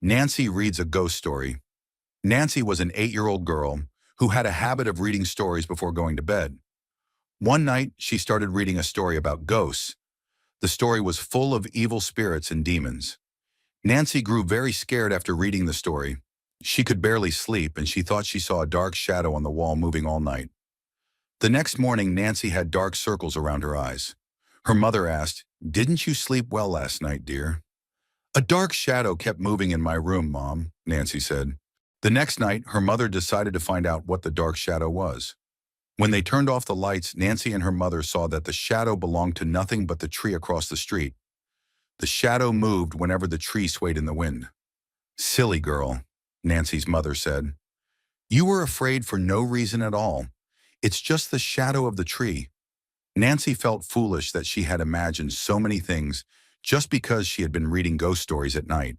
Nancy reads a ghost story. Nancy was an 8-year-old girl who had a habit of reading stories before going to bed. One night, she started reading a story about ghosts. The story was full of evil spirits and demons. Nancy grew very scared after reading the story. She could barely sleep, and she thought she saw a dark shadow on the wall moving all night. The next morning, Nancy had dark circles around her eyes. Her mother asked, "Didn't you sleep well last night, dear?" "A dark shadow kept moving in my room, Mom," Nancy said. The next night, her mother decided to find out what the dark shadow was. When they turned off the lights, Nancy and her mother saw that the shadow belonged to nothing but the tree across the street. The shadow moved whenever the tree swayed in the wind. "Silly girl," Nancy's mother said. "You were afraid for no reason at all. It's just the shadow of the tree." Nancy felt foolish that she had imagined so many things just because she had been reading ghost stories at night.